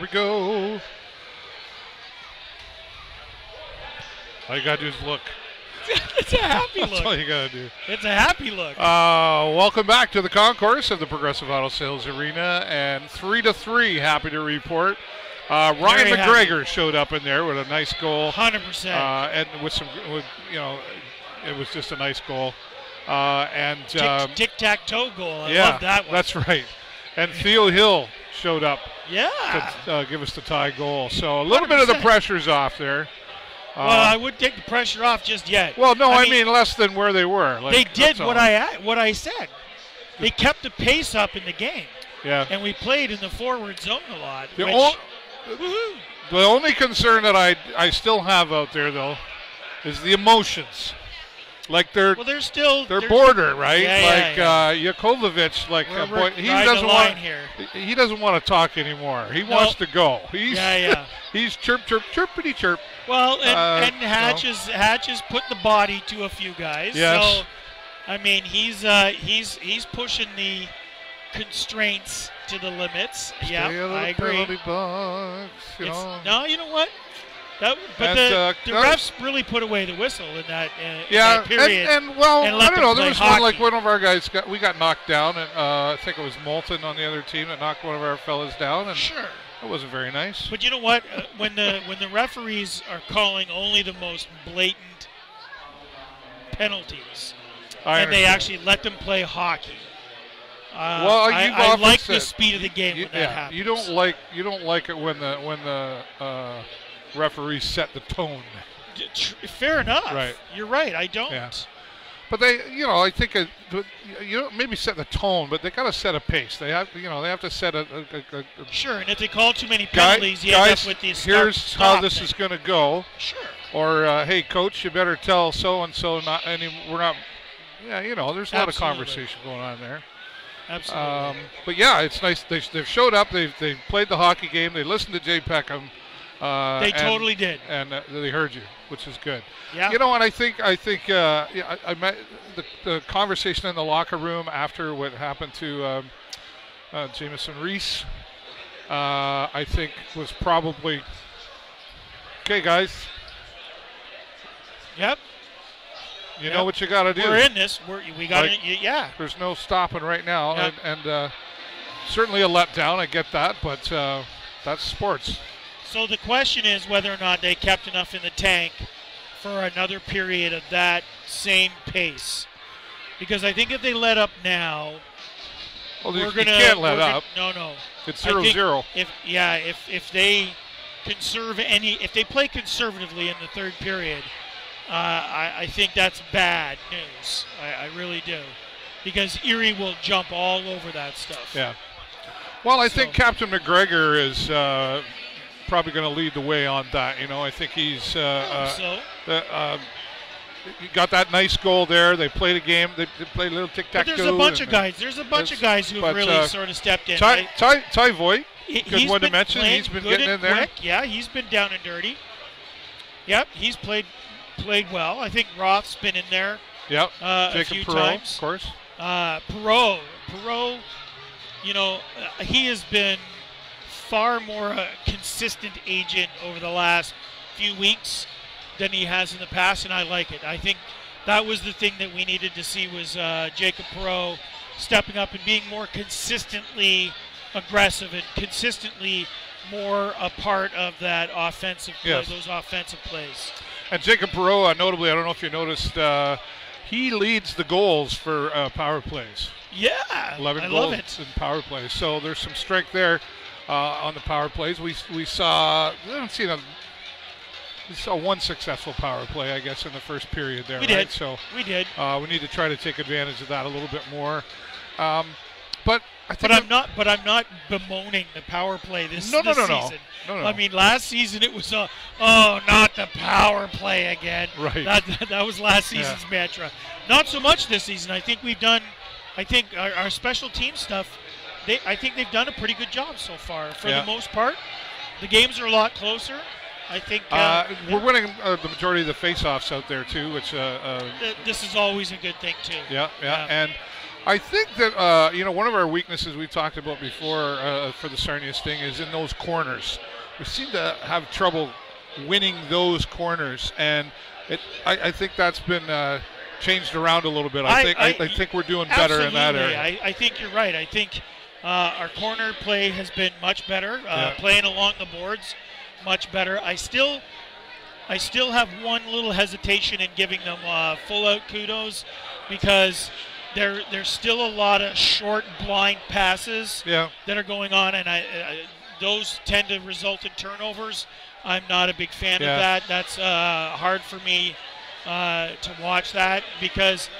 we go. All you got to do is look. It's a happy look. That's all you got to do. It's a happy look. Welcome back to the concourse of the Progressive Auto Sales Arena. And 3-3, happy to report. Ryan McGregor showed up in there with a nice goal. 100%. And it was just a nice goal. Tic-tac-toe goal. I love that one. That's right. And Theo Hill showed up to give us the tie goal. So a little 100%. Bit of the pressure's off there. Well, I wouldn't take the pressure off just yet. Well, no, I mean less than where they were. They did what I said. They kept the pace up in the game. Yeah. And we played in the forward zone a lot. The only concern that I still have out there, though, is the emotions. Like they're border, right? Yakovlevich, he doesn't want to talk anymore. He wants to go. He's chirpity chirp. Well, and Hatch has put the body to a few guys. Yes. So I mean he's pushing the constraints to the limits. Yeah, I agree. You know what? The refs really put away the whistle in that period. I don't know. There was one of our guys got knocked down, and I think it was Moulton on the other team that knocked one of our fellas down. And sure, it wasn't very nice. But you know what? When the referees are calling only the most blatant penalties, and they actually let them play hockey. I like the speed of the game when that happens. You don't like it when the referees set the tone. Fair enough. Right. You're right. I don't. Yeah. But they, I think maybe set the tone, but they got to set a pace. They have to set a sure. And if they call too many penalties, you end up with these. Here's how this is going to go. Sure. Or hey, coach, you better tell so and so not any. We're not. Yeah, there's a lot of conversation going on there. Absolutely. But yeah, it's nice. They've showed up. They played the hockey game. They listened to Jay Peckham. They totally did, and they heard you, which is good. Yeah. And I think I met the conversation in the locker room after what happened to Jamison Reese. I think was probably okay, guys. Yep. You know what you got to do. We're in this. We got it. Yeah. There's no stopping right now, and certainly a letdown. I get that, but that's sports. So the question is whether or not they kept enough in the tank for another period of that same pace. Because I think if they let up now, you can't let up. No. It's 0-0. If they if they play conservatively in the third period, I think that's bad news. I really do. Because Erie will jump all over that stuff. Yeah. Well, I think Captain McGregor is probably going to lead the way on that. I think he's got that nice goal there. They played a game. They played a little tic-tac-toe. But there's a bunch of guys. There's a bunch of guys who have really sort of stepped in. Ty Voigt, good one to mention. He's been getting in there. Quick. Yeah, he's been down and dirty. Yep, he's played well. I think Roth's been in there. Yep. A few times. Of course. Perot, he has been far more a consistent agent over the last few weeks than he has in the past, and I like it. I think that was the thing that we needed to see was Jacob Perot stepping up and being more consistently aggressive and consistently more a part of that offensive play, those offensive plays. And Jacob Perot, notably, I don't know if you noticed, he leads the goals for power plays. Yeah, 11 goals in power plays. So there's some strength there on the power plays. We saw one successful power play, I guess, in the first period there. We did. So we did. We need to try to take advantage of that a little bit more. But I'm not bemoaning the power play this season. No. I mean, last season it was not the power play again. Right. That was last season's mantra. Not so much this season. I think we've done. I think our special team stuff. I think they've done a pretty good job so far for the most part. The games are a lot closer. I think we're winning the majority of the face-offs out there too, which this is always a good thing too. Yeah. And I think that one of our weaknesses we talked about before for the Sarnia Sting is in those corners. We seem to have trouble winning those corners, and I think that's been changed around a little bit. I think we're doing better in that area. I think you're right. I think our corner play has been much better. Playing along the boards, much better. I still have one little hesitation in giving them full-out kudos because there's still a lot of short, blind passes that are going on, and those tend to result in turnovers. I'm not a big fan of that. That's hard for me to watch that because,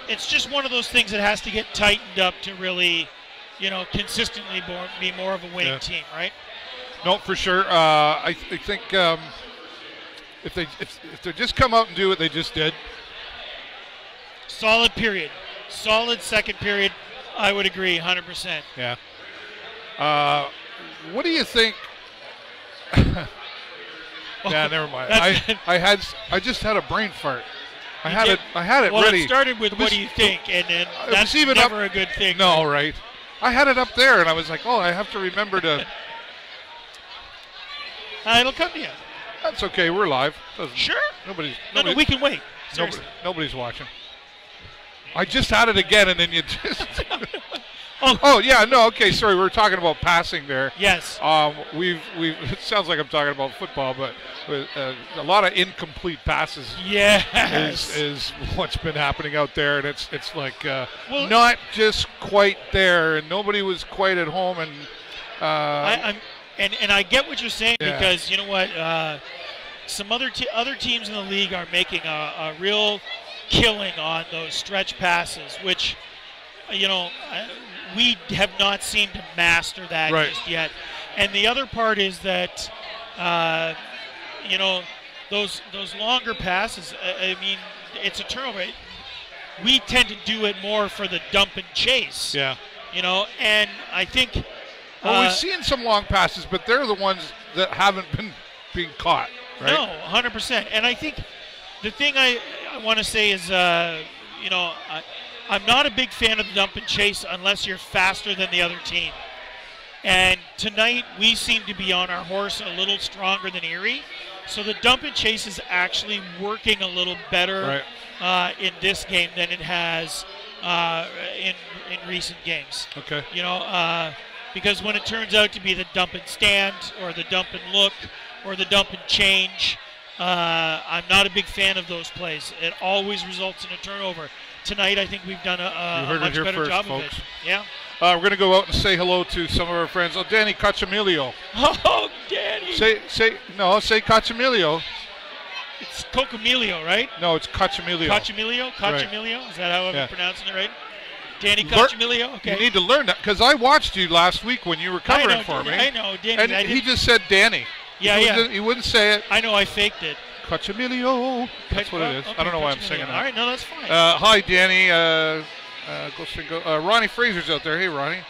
it's just one of those things that has to get tightened up to really, consistently be more of a winning team, right? No, for sure. I think if they just come out and do what they just did. Solid period. Solid second period. I would agree 100%. Yeah. What do you think? Yeah, never mind. I just had a brain fart. I had it well, ready. It started with what do you think, and then that's never a good thing. No, right. I had it up there, and I was like, oh, I have to remember to. It'll come to you. That's okay. We're live. Sure. Nobody. No, we can wait. Nobody's watching. I just had it again, and then you just. Oh yeah, no, okay, sorry, we were talking about passing there. Yes. It sounds like I'm talking about football, but a lot of incomplete passes. Yes. Is what's been happening out there, and it's like not just quite there, and nobody was quite at home, and. And I get what you're saying because you know what, some other teams in the league are making a real killing on those stretch passes, which we have not seemed to master that just yet. And the other part is that those longer passes. I mean, it's a turnover. We tend to do it more for the dump and chase. Yeah. And I think. Well, we've seen some long passes, but they're the ones that haven't been being caught, right? No, 100%. And I think the thing I want to say is, I'm not a big fan of the dump and chase unless you're faster than the other team. And tonight we seem to be on our horse a little stronger than Erie. So the dump and chase is actually working a little better in this game than it has in recent games. Okay. Because when it turns out to be the dump and stand or the dump and look or the dump and change, I'm not a big fan of those plays. It always results in a turnover. Tonight, I think we've done a much better job of it. Yeah. We're going to go out and say hello to some of our friends. Oh, Danny Cacciamilio. Oh, Danny. Say Cacciamilio. It's Cocamilio, right? No, it's Cacciamilio. Cacciamilio? Cacciamilio? Right. Is that how I'm pronouncing it right? Danny Cacciamilio? Okay. You need to learn that because I watched you last week when you were covering for me. I know, Danny. And he just said Danny. He wouldn't say it. I know, I faked it. Cacciamilio. That's what it is. Okay, I don't know why I'm singing that. All right, no, that's fine. Hi, Danny. Ronnie Fraser's out there. Hey, Ronnie.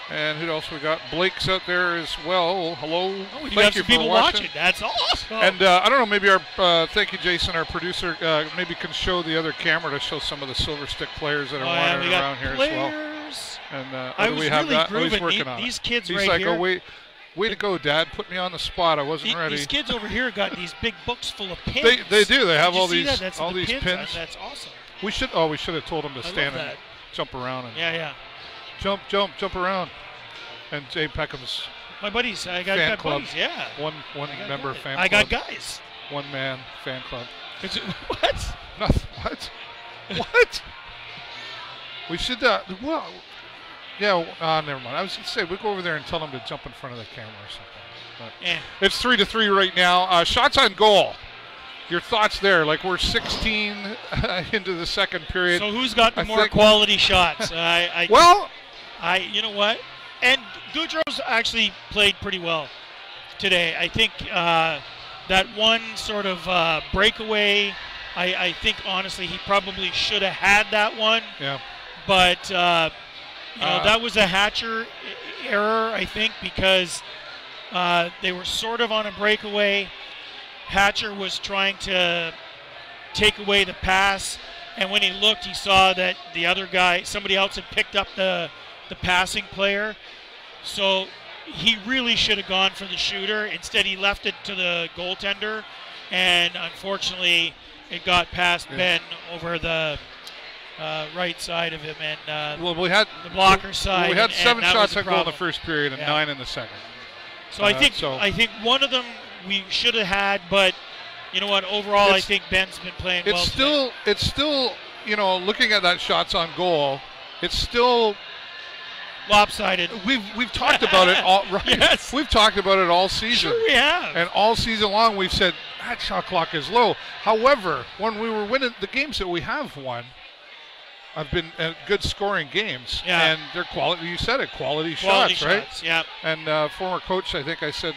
And who else we got? Blake's out there as well. Hello. Oh, we have some people watching. That's awesome. And I don't know, maybe our thank you, Jason, our producer, maybe can show the other camera to show some of the Silver Stick players that are wandering around here as well. And I was we have really that? grooving. He's working on these kids He's right like, here. oh, way to go, Dad. Put me on the spot. I wasn't ready. These kids over here got these big books full of pins. They do. They have all these pins. That's awesome. We should have told them to stand and jump around. And jump around. And Jay Peckham's my buddies. I got buddies. Yeah. One member fan club. I got guys. One man fan club. What? Nothing. What? What? We should. Well. Yeah. Never mind. I was gonna say we go over there and tell them to jump in front of the camera or something. But it's 3-3 right now. Shots on goal. Your thoughts there? Like we're 16 into the second period. So who's got the more quality shots? You know what? And Goudreau's actually played pretty well today. I think that one sort of breakaway, I think honestly he probably should have had that one. Yeah. But that was a Hatcher error, I think, because they were sort of on a breakaway. Hatcher was trying to take away the pass, And when he looked, he saw that the other guy, somebody else had picked up the passing player. So he really should have gone for the shooter. Instead, he left it to the goaltender. And unfortunately, it got past Ben over the right side of him and we had the blocker side. We had 7 shots on goal in the problem. first period and 9 in the second. So I think one of them we should have had, but you know what? Overall, I think Ben's been playing well. It's still, you know, looking at that shots on goal, it's still lopsided. We've talked about it all. Right? Yes, we've talked about it all season. Sure, we have. And all season long, we've said that shot clock is low. However, when we were winning the games that we have won, have been good scoring games, and they're quality. You said it, quality shots, right? Yeah. And former coach, I think I said,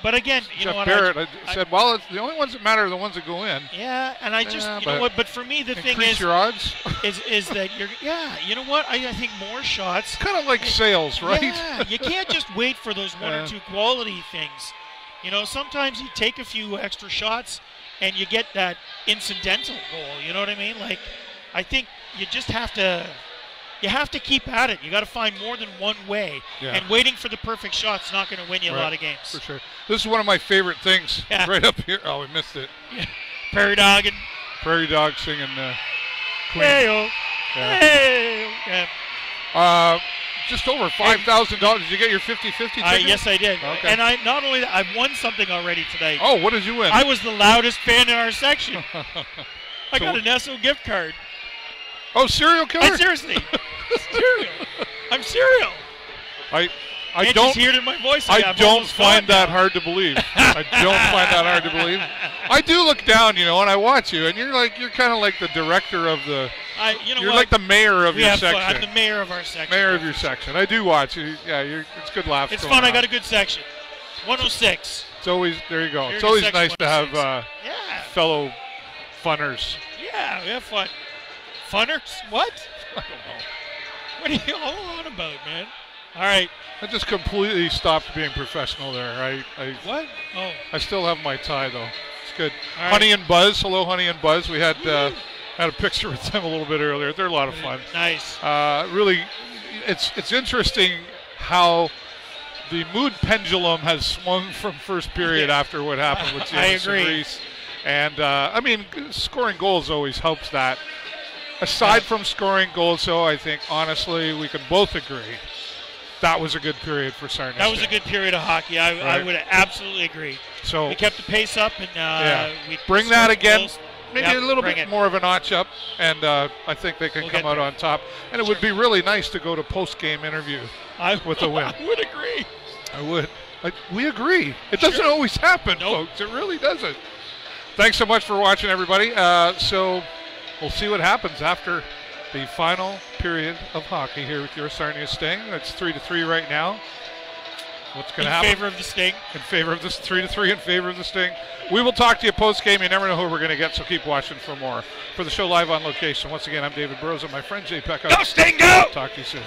but again, you Jeff know what? Barrett, I said, well, it's the only ones that matter are the ones that go in. Yeah, and I just, you know what? But for me, the thing is, your odds is that you're, you know what? I think more shots. Kind of like sales, right? Yeah, you can't just wait for those one or two quality things. You know, sometimes you take a few extra shots, and you get that incidental goal. You know what I mean? Like, I think you just have to keep at it. You got to find more than one way. Yeah. And waiting for the perfect shot's not going to win you a lot of games. For sure. This is one of my favorite things right up here. Oh, we missed it. Yeah. Prairie Dog singing Queen. Hey-o. Yeah. Hey-o. Just over $5,000. Did you get your 50-50 ticket? Yes, I did. Okay. And I not only that, I've won something already tonight. Oh, what did you win? I was the loudest fan in our section. I got an Esso gift card. Oh, serial killer? Seriously. Cereal. I'm cereal. I Can't don't just hear it in my voice. I don't find that hard to believe. I don't find that hard to believe. I do look down, you know, and I watch you, and you're kind of like the director of the. You're like the mayor of your section. I'm the mayor of our section. Mayor of your section. I do watch you. Yeah, it's good laughs. It's fun. I got a good section. 106. It's always there. You go. It's always nice to have fellow funners. Yeah, we have fun. Funners? What? I don't know. What are you all on about, man? All right. I just completely stopped being professional there. What? Oh. I still have my tie though. It's good. All right. Honey and Buzz. Hello, Honey and Buzz. We had a picture with them a little bit earlier. They're a lot of fun. Nice. Really, it's interesting how the mood pendulum has swung from first period after what happened with James and Reese. And I mean, scoring goals always helps that. Aside from scoring goals, though, I think, honestly, we can both agree that was a good period for Sarnia. That was a good period of hockey. I would absolutely agree. So we kept the pace up, and we bring that again. Goals. Maybe a little bit more of a notch up, and I think they can come out on top. And it would be really nice to go to post-game interview with a win. I would agree. I would. We agree. It doesn't always happen, folks. It really doesn't. Thanks so much for watching, everybody. So we'll see what happens after the final period of hockey here with your Sarnia Sting. It's 3-3 right now. What's going to happen? In favor of the Sting. In favor of this 3-3 in favor of the Sting. We will talk to you post-game. You never know who we're going to get, so keep watching for more. For the show live on location, once again, I'm David Burrows and my friend Jay Peckham. Go Sting, go! Talk to you soon.